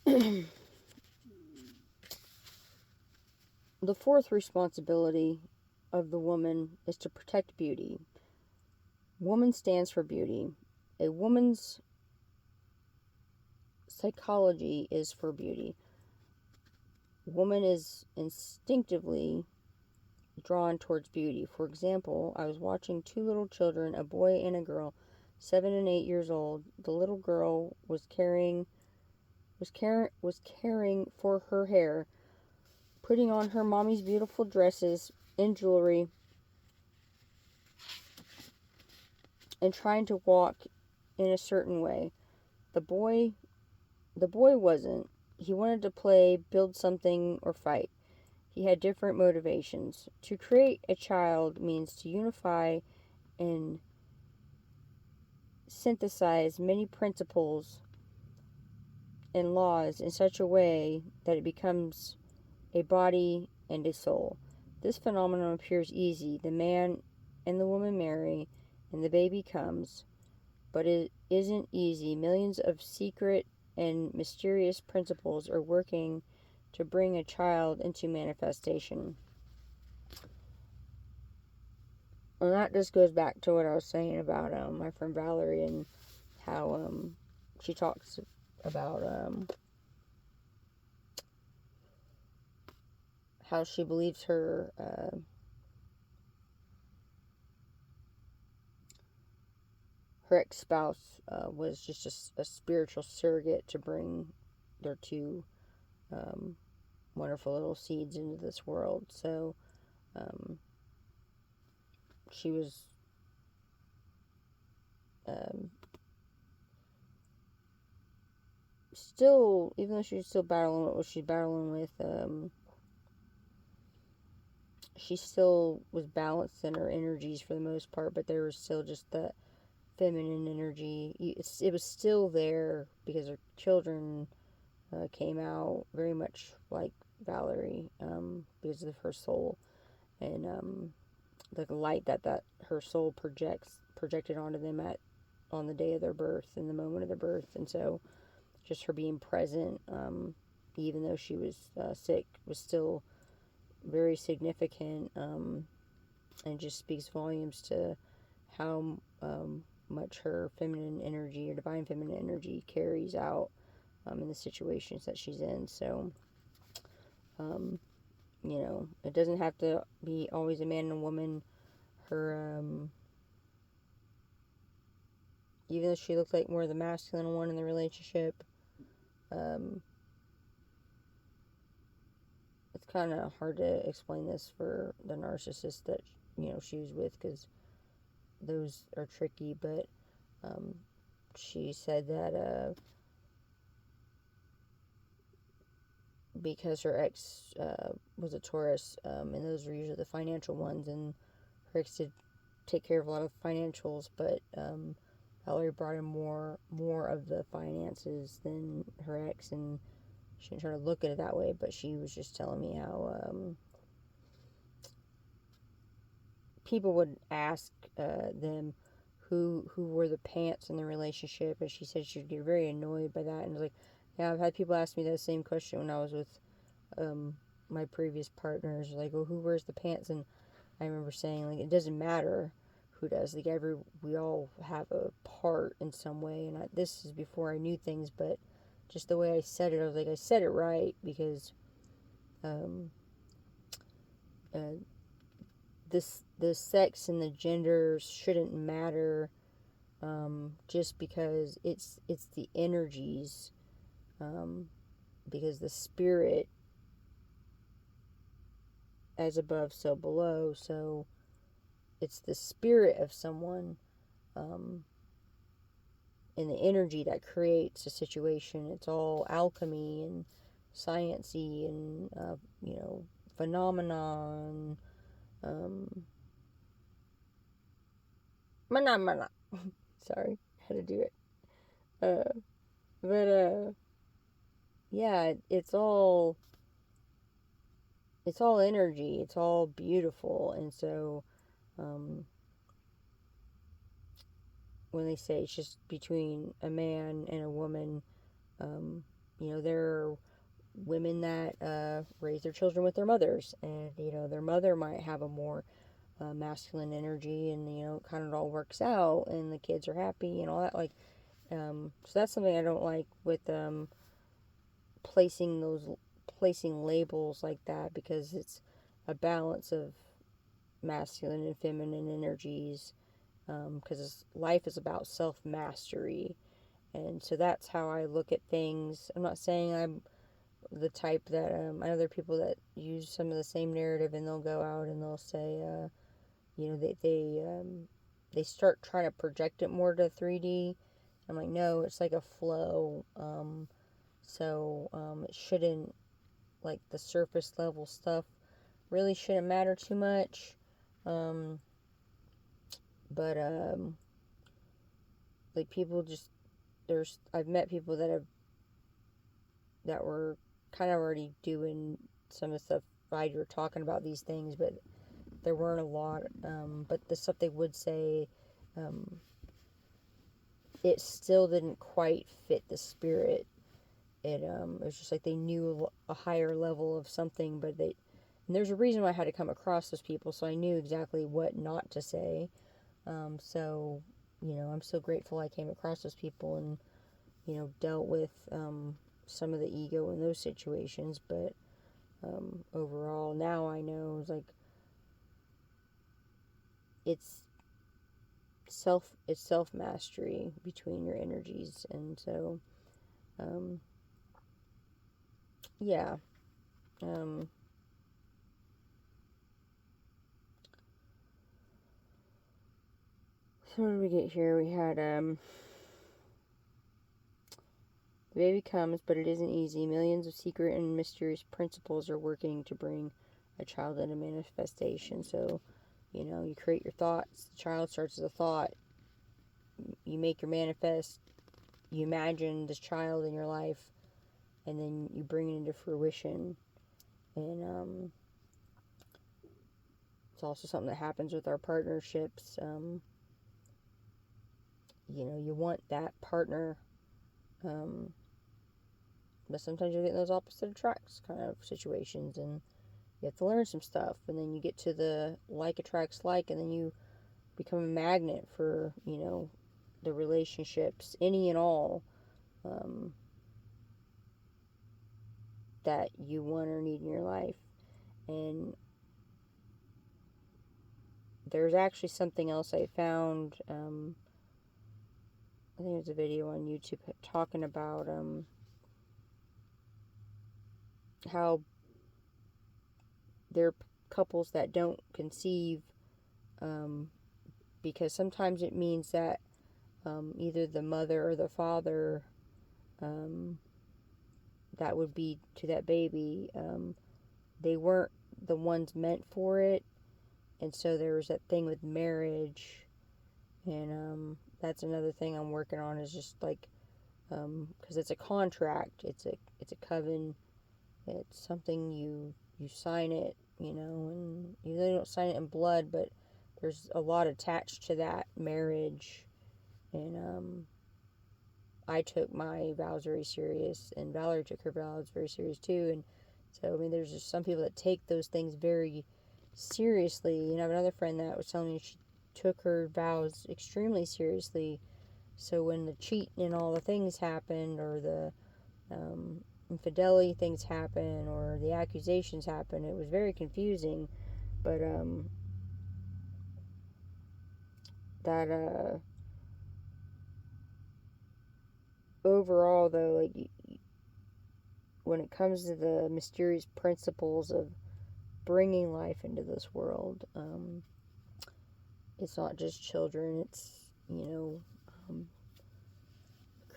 The fourth responsibility of the woman is to protect beauty. Woman stands for beauty. A woman's psychology is for beauty. Woman is instinctively drawn towards beauty. For example, I was watching two little children, a boy and a girl, 7 and 8 years old. The little girl was caring for her hair, putting on her mommy's beautiful dresses and jewelry, and trying to walk in a certain way. The boy wasn't. He wanted to play, build something, or fight. He had different motivations. To create a child means to unify and synthesize many principles and laws in such a way that it becomes a body and a soul. This phenomenon appears easy. The man and the woman marry, and the baby comes, but it isn't easy. Millions of secret and mysterious principles are working to bring a child into manifestation. And that just goes back to what I was saying about my friend Valerie and how she talks about how she believes her ex-spouse was just a spiritual surrogate to bring their two um, wonderful little seeds into this world. So um, she was um, still, even though she was still battling what she's battling with, she still was balanced in her energies for the most part, but there was still just that feminine energy. It was still there because her children came out very much like Valerie, because of her soul and the light that her soul projected onto them on the day of their birth, in the moment of their birth. And so just her being present, even though she was sick, was still very significant, and just speaks volumes to how much her feminine energy or divine feminine energy carries out in the situations that she's in. So, um, it doesn't have to be always a man and a woman. Her, even though she looked like more the masculine one in the relationship, um, it's kind of hard to explain this for the narcissist that she was with, because those are tricky. But um, she said that because her ex was a Taurus, and those were usually the financial ones, and her ex did take care of a lot of financials, but Valerie brought in more of the finances than her ex, and she didn't try to look at it that way, but she was just telling me how people would ask them who wore the pants in the relationship, and she said she would get very annoyed by that. And I was like, yeah, I've had people ask me that same question when I was with um, my previous partners, like, well, who wears the pants? And I remember saying, like, it doesn't matter who does. Like, we all have a part in some way. And this is before I knew things, but just the way I said it, I was like, I said it right, because um, uh, the sex and the genders shouldn't matter, just because it's the energies, um, because the spirit, as above so below. So it's the spirit of someone, um, and the energy that creates a situation. It's all alchemy and sciency and phenomenon. Um, mana. Sorry, how to do it. But yeah, it's all energy. It's all beautiful, and so um, when they say it's just between a man and a woman, um, there are women that raise their children with their mothers, and their mother might have a more masculine energy, and it kind of all works out, and the kids are happy and all that. Like, so that's something I don't like with placing those placing labels like that, because it's a balance of masculine and feminine energies, because life is about self mastery. And so that's how I look at things. I'm not saying I'm the type that I know there are people that use some of the same narrative, and they'll go out and they'll say, they start trying to project it more to 3D. I'm like, no, it's like a flow. It shouldn't, like, the surface level stuff really shouldn't matter too much. Um, but like, people just, I've met people that were kind of already doing some of the stuff while you were talking about these things, but there weren't a lot. But the stuff they would say, um, it still didn't quite fit the spirit. It was just like they knew a higher level of something, but and there's a reason why I had to come across those people, so I knew exactly what not to say. So, I'm so grateful I came across those people and, dealt with some of the ego in those situations. But overall, now I know, it's like, it's self mastery between your energies. And so, um, yeah. Um, so what did we get here? We had the baby comes, but it isn't easy. Millions of secret and mysterious principles are working to bring a child into manifestation. So, you create your thoughts. The child starts as a thought. You make your manifest. You imagine this child in your life, and then you bring it into fruition. And it's also something that happens with our partnerships. You want that partner, but sometimes you get in those opposite attracts kind of situations, and you have to learn some stuff, and then you get to the like attracts like, and then you become a magnet for, the relationships, any and all, um, that you want or need in your life. And there's actually something else I found. I think there's a video on YouTube talking about how there are couples that don't conceive, um, because sometimes it means that either the mother or the father, um, that would be to that baby, they weren't the ones meant for it. And so there was that thing with marriage, and that's another thing I'm working on, is just like, because it's a contract, it's a covenant, it's something you sign it, and you really don't sign it in blood, but there's a lot attached to that marriage. And I took my vows very serious, and Valerie took her vows very serious too. And so, I mean, there's just some people that take those things very seriously. And I have another friend that was telling me she took her vows extremely seriously. So when the cheating and all the things happened, or the infidelity things happen, or the accusations happen, it was very confusing. But that overall, though, like, when it comes to the mysterious principles of bringing life into this world, it's not just children. It's,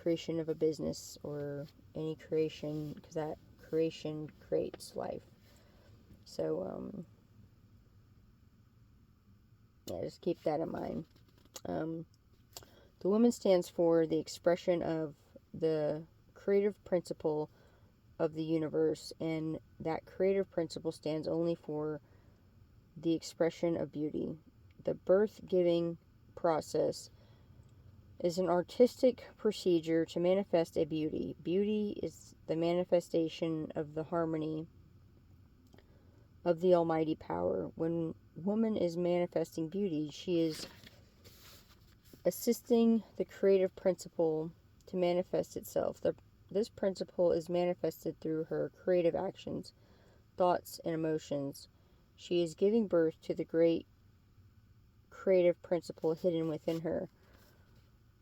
creation of a business or any creation, because that creation creates life. So yeah, just keep that in mind. The woman stands for the expression of the creative principle of the universe, and that creative principle stands only for the expression of beauty. The birth giving process is an artistic procedure to manifest a beauty. Beauty is the manifestation of the harmony of the almighty power. When woman is manifesting beauty, she is assisting the creative principle to manifest itself. This principle is manifested through her creative actions, thoughts, and emotions. She is giving birth to the great creative principle hidden within her.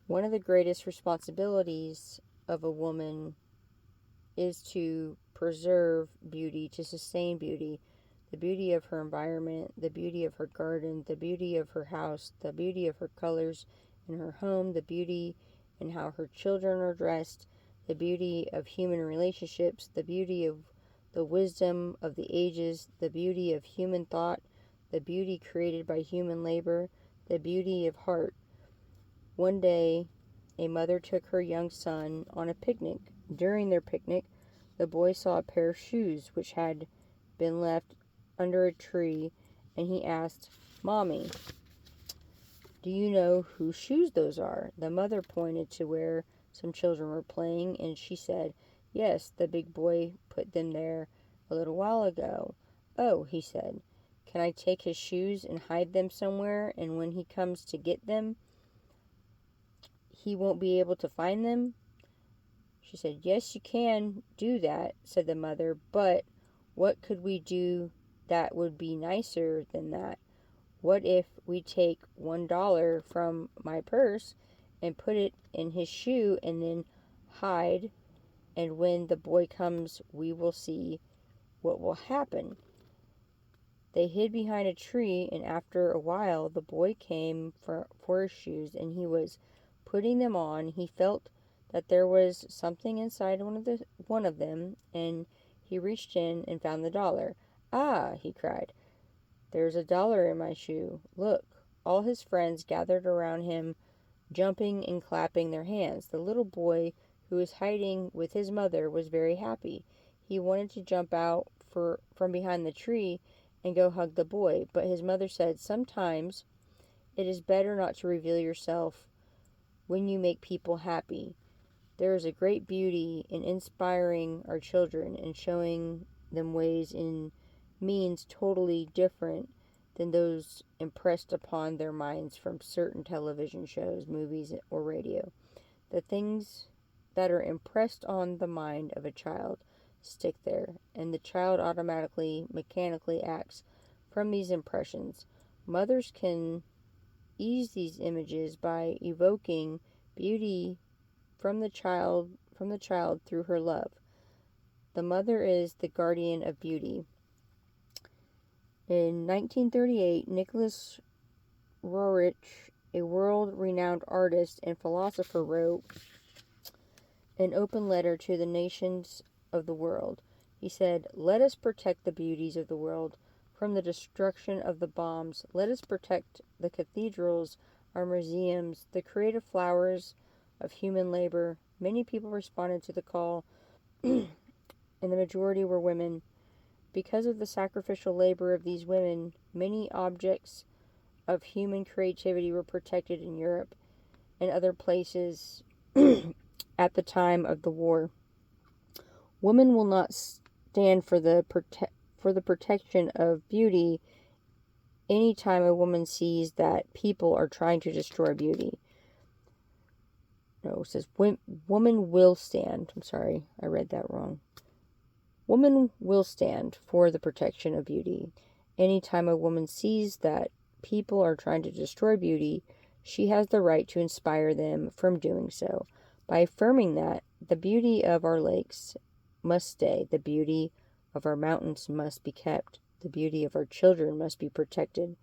One of the greatest responsibilities of a woman is to preserve beauty, to sustain beauty, the beauty of her environment, the beauty of her garden, the beauty of her house, the beauty of her colors in her home, the beauty in how her children are dressed, the beauty of human relationships, the beauty of the wisdom of the ages, the beauty of human thought, the beauty created by human labor, the beauty of heart. One day, a mother took her young son on a picnic. During their picnic, the boy saw a pair of shoes which had been left under a tree, and he asked, "Mommy, do you know whose shoes those are?" The mother pointed to where some children were playing, and she said, "Yes, the big boy put them there a little while ago." "Oh," he said, "can I take his shoes and hide them somewhere, and when he comes to get them, he won't be able to find them?" She said, "Yes, you can do that," said the mother, "but what could we do that would be nicer than that? What if we take $1 from my purse and put it in his shoe and then hide, and when the boy comes, we will see what will happen?" They hid behind a tree, and after a while the boy came for his shoes, and he was putting them on. He felt that there was something inside one of them, and he reached in and found the dollar. "Ah," he cried, "there's $1 in my shoe. Look." All his friends gathered around him, jumping and clapping their hands. The little boy, who was hiding with his mother, was very happy. He wanted to jump out from behind the tree and go hug the boy, but his mother said, "Sometimes it is better not to reveal yourself when you make people happy. There is a great beauty in inspiring our children and showing them ways in means totally different than those impressed upon their minds from certain television shows, movies, or radio. The things that are impressed on the mind of a child stick there, and the child automatically, mechanically acts from these impressions. Mothers can ease these images by evoking beauty from the child through her love. The mother is the guardian of beauty. In 1938, Nicholas Roerich, a world-renowned artist and philosopher, wrote an open letter to the nations of the world. He said, "Let us protect the beauties of the world from the destruction of the bombs. Let us protect the cathedrals, our museums, the creative flowers of human labor." Many people responded to the call, and the majority were women. Because of the sacrificial labor of these women, many objects of human creativity were protected in Europe and other places at the time of the war. Women will not stand for the protection of beauty any time a woman sees that people are trying to destroy beauty. No, it says woman will stand. I'm sorry, I read that wrong. Woman will stand for the protection of beauty. Anytime a woman sees that people are trying to destroy beauty, she has the right to inspire them from doing so. By affirming that the beauty of our lakes must stay, the beauty of our mountains must be kept, the beauty of our children must be protected.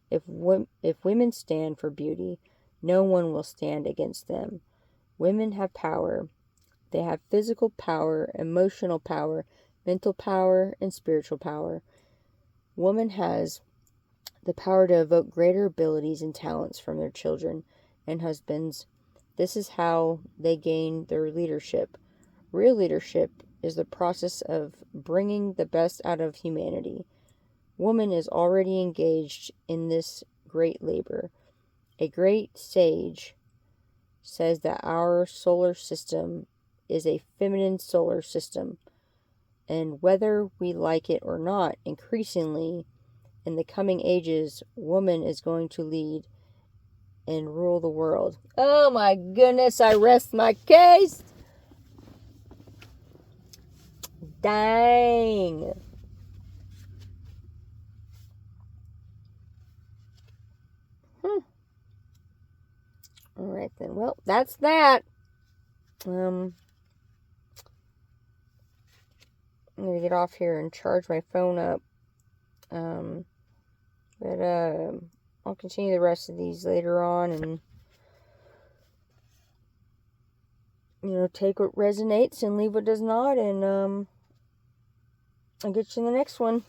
If women stand for beauty, no one will stand against them. Women have power. They have physical power, emotional power, mental power, and spiritual power. Woman has the power to evoke greater abilities and talents from their children and husbands. This is how they gain their leadership. Real leadership is the process of bringing the best out of humanity. Woman is already engaged in this great labor. A great sage says that our solar system is a feminine solar system. And whether we like it or not, increasingly, in the coming ages, woman is going to lead and rule the world. Oh my goodness, I rest my case. Dang. Alright then, well, that's that. I'm gonna get off here and charge my phone up. But I'll continue the rest of these later on and, take what resonates and leave what does not, and I'll get you in the next one.